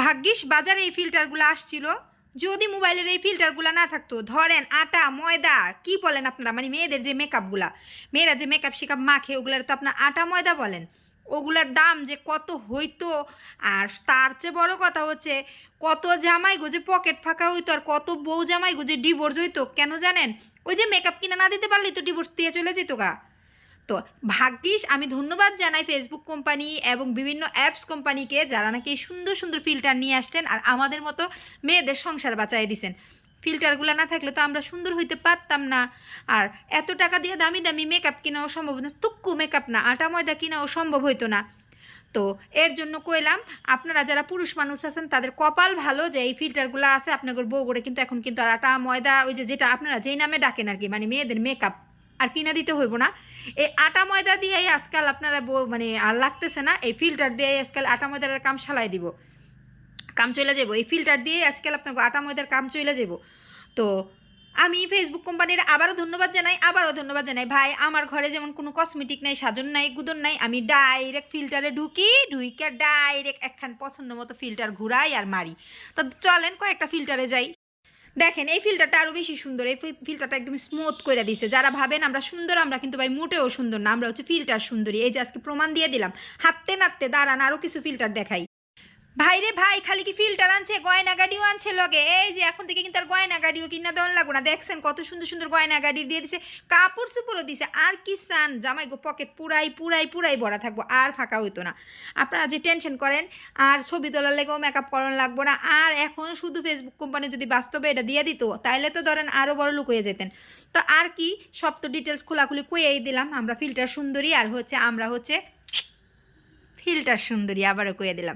ভাগ্যিস বাজারে এই ফিল্টারগুলো আসছিল। যদি মোবাইলের এই ফিল্টারগুলো না থাকতো, ধরেন আটা ময়দা কি বলেন আপনারা, মানে মেয়েদের যে মেকআপগুলা, মেয়েরা যে মেকআপ শেকআপ মাখে ওগুলার তো আপনার আটা ময়দা বলেন, ওগুলার দাম যে কত হইতো। আর তার চেয়ে বড় কথা হচ্ছে কত জামাই গো যে পকেট ফাঁকা হইতো, আর কত বউ জামাই গো যে ডিভোর্স হইতো। কেন জানেন? ওই যে মেকআপ কিনা না দিতে পারলেই তো ডিভোর্স দিয়ে চলে যেত গা। তো ভাগ্যিস আমি ধন্যবাদ জানাই ফেসবুক কোম্পানি এবং বিভিন্ন অ্যাপস কোম্পানিকে, যারা নাকি সুন্দর সুন্দর ফিল্টার নিয়ে আসছেন আর আমাদের মতো মেয়েদের সংসার বাঁচাই দিছেন। ফিল্টারগুলো না থাকলে তো আমরা সুন্দর হইতে পারতাম না। আর এত টাকা দিয়ে দামি দামি মেকআপ কেনাও সম্ভব না, তুক্কু মেকআপ না, আটা ময়দা কেনাও সম্ভব হইতো না। তো এর জন্য কইলাম, আপনারা যারা পুরুষ মানুষ আছেন তাদের কপাল ভালো যে এই ফিল্টারগুলো আছে আপনাদের বউ করে, কিন্তু এখন কিন্তু আর আটা ময়দা ওই যে যেটা আপনারা যেই নামে ডাকেন আর কি, মানে মেয়েদের মেকআপ আর কিনা দিতে হইব না। এই আটা ময়দা দিয়েই আজকাল আপনারা মানে আর লাগতেছে না, এই ফিল্টার দিয়ে আজকাল আটা ময়দার কাম সালাই দিব, কাম চলে যাব। এই ফিল্টার দিয়ে আজকাল আপনাকে আটা ময়দার কাম চলে যাব। তো আমি ফেসবুক কোম্পানির আবারও ধন্যবাদ জানাই ভাই। আমার ঘরে যেমন কোনো কসমেটিক নাই, সাজন নাই, গুদন নাই, আমি ডাইরেক্ট ফিল্টারে ঢুকে ডাইরেক্ট একখান পছন্দ মতো ফিল্টার ঘুরাই আর মারি। তো চলেন কয়েকটা ফিল্টারে যাই। দেখেন এই ফিল্টারটা আরও বেশি সুন্দর, এই ফিল্টারটা একদম স্মুথ করে দিছে। যারা ভাবেন আমরা সুন্দর, আমরা কিন্তু ভাই মোটেও সুন্দর না, আমরা হচ্ছে ফিল্টার সুন্দরী। এই যে আজকে প্রমাণ দিয়ে দিলাম, হাঁটতে নাড়তে দাঁড়ান আরও কিছু ফিল্টার দেখাই। ভাই রে ভাই, খালি কি ফিল্টার আনছে, গয়না গাড়িও আনছে লগে। এই যে এখন থেকে কিন্তু আর গয়না গাড়িও কিনা দেওয়ান লাগবো না। দেখছেন কত সুন্দর সুন্দর গয়না গাড়ি দিয়ে দিছে, কাপড় চুপড়ও দিছে। আর কি চান? জামাই গো পকেট পুরাই পুরাই পুরাই ভরা থাকবো, আর ফাঁকা হইতো না। আপনারা যে টেনশন করেন আর ছবি তোলার লেগেও মেকআপ করানো লাগবো না। আর এখন শুধু ফেসবুক কোম্পানি যদি বাস্তবে এটা দিয়ে দিত তাহলে তো ধরেন আরও বড় লোক হয়ে যেতেন। তো আর কি, সব তো ডিটেলস খোলাখুলি কইয়েই দিলাম। আমরা ফিল্টার সুন্দরী আর হচ্ছে আমরা হচ্ছে ফিল্টার সুন্দরী, আবারও কয়ে দিলাম।